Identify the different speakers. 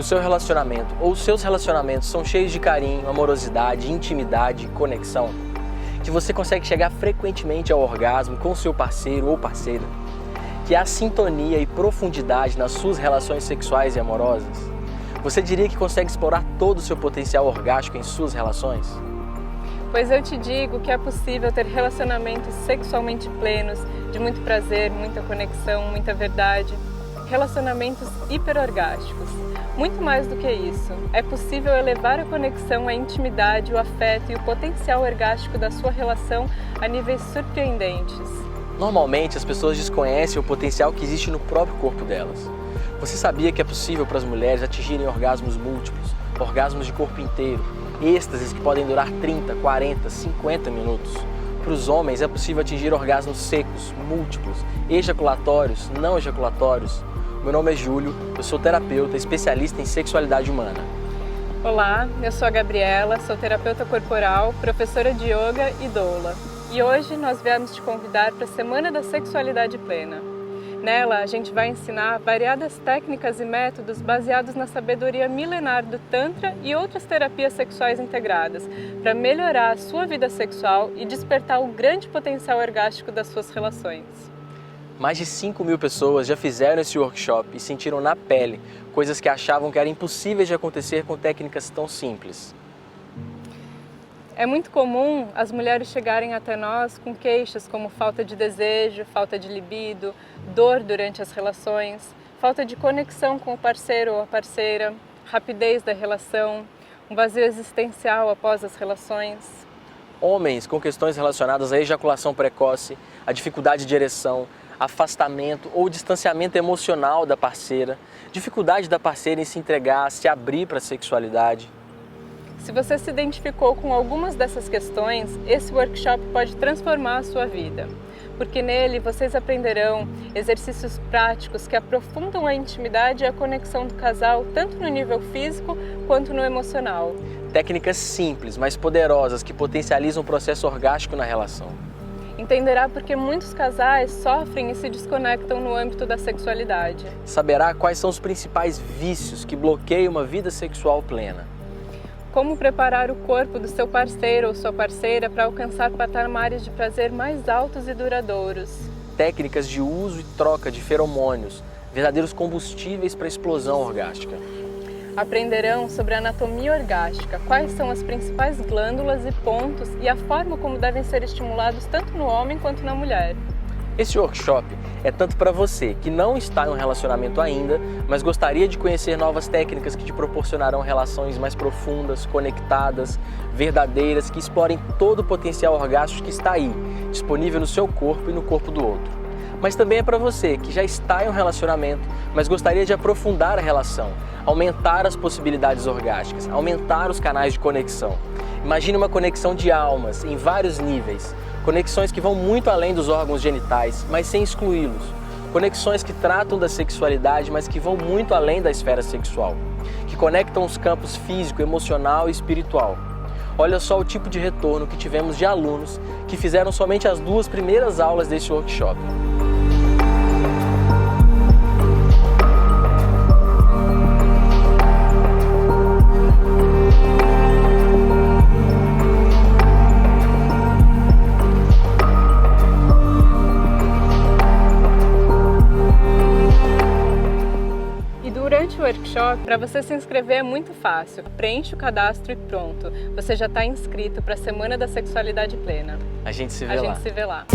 Speaker 1: que o seu relacionamento ou os seus relacionamentos são cheios de carinho, amorosidade, intimidade, conexão? Que você consegue chegar frequentemente ao orgasmo com o seu parceiro ou parceira? Que há sintonia e profundidade nas suas relações sexuais e amorosas? Você diria que consegue explorar todo o seu potencial orgástico em suas relações?
Speaker 2: Pois eu te digo que é possível ter relacionamentos sexualmente plenos, de muito prazer, muita conexão, muita verdade. Relacionamentos hiperorgásticos. Muito mais do que isso, é possível elevar a conexão, a intimidade, o afeto e o potencial orgástico da sua relação a níveis surpreendentes.
Speaker 1: Normalmente as pessoas desconhecem o potencial que existe no próprio corpo delas. Você sabia que é possível para as mulheres atingirem orgasmos múltiplos, orgasmos de corpo inteiro, êxtases que podem durar 30, 40, 50 minutos? Para os homens é possível atingir orgasmos secos, múltiplos, ejaculatórios, não ejaculatórios. Meu nome é Júlio, eu sou terapeuta, especialista em sexualidade humana.
Speaker 2: Olá, eu sou a Gabriela, sou terapeuta corporal, professora de yoga e doula. E hoje nós viemos te convidar para a Semana da Sexualidade Plena. Nela, a gente vai ensinar variadas técnicas e métodos baseados na sabedoria milenar do Tantra e outras terapias sexuais integradas, para melhorar a sua vida sexual e despertar o grande potencial orgástico das suas relações.
Speaker 1: Mais de 5.000 pessoas já fizeram esse workshop e sentiram na pele coisas que achavam que eram impossíveis de acontecer com técnicas tão simples.
Speaker 2: É muito comum as mulheres chegarem até nós com queixas como falta de desejo, falta de libido, dor durante as relações, falta de conexão com o parceiro ou a parceira, rapidez da relação, um vazio existencial após as relações.
Speaker 1: Homens com questões relacionadas à ejaculação precoce, a dificuldade de ereção, afastamento ou distanciamento emocional da parceira, dificuldade da parceira em se entregar, se abrir para a sexualidade.
Speaker 2: Se você se identificou com algumas dessas questões, esse workshop pode transformar a sua vida, porque nele vocês aprenderão exercícios práticos que aprofundam a intimidade e a conexão do casal, tanto no nível físico quanto no emocional.
Speaker 1: Técnicas simples, mas poderosas que potencializam o processo orgástico na relação.
Speaker 2: Entenderá porque muitos casais sofrem e se desconectam no âmbito da sexualidade.
Speaker 1: Saberá quais são os principais vícios que bloqueiam uma vida sexual plena.
Speaker 2: Como preparar o corpo do seu parceiro ou sua parceira para alcançar patamares de prazer mais altos e duradouros.
Speaker 1: Técnicas de uso e troca de feromônios, verdadeiros combustíveis para a explosão orgástica.
Speaker 2: Aprenderão sobre a anatomia orgástica, quais são as principais glândulas e pontos e a forma como devem ser estimulados tanto no homem quanto na mulher.
Speaker 1: Esse workshop é tanto para você que não está em um relacionamento ainda, mas gostaria de conhecer novas técnicas que te proporcionarão relações mais profundas, conectadas, verdadeiras, que explorem todo o potencial orgástico que está aí, disponível no seu corpo e no corpo do outro. Mas também é para você que já está em um relacionamento, mas gostaria de aprofundar a relação, aumentar as possibilidades orgásticas, aumentar os canais de conexão. Imagine uma conexão de almas em vários níveis, conexões que vão muito além dos órgãos genitais, mas sem excluí-los. Conexões que tratam da sexualidade, mas que vão muito além da esfera sexual, que conectam os campos físico, emocional e espiritual. Olha só o tipo de retorno que tivemos de alunos que fizeram somente as 2 primeiras aulas desse workshop.
Speaker 2: Durante o workshop, para você se inscrever é muito fácil. Preenche o cadastro e pronto. Você já está inscrito para a Semana da Sexualidade Plena.
Speaker 1: A gente se vê lá.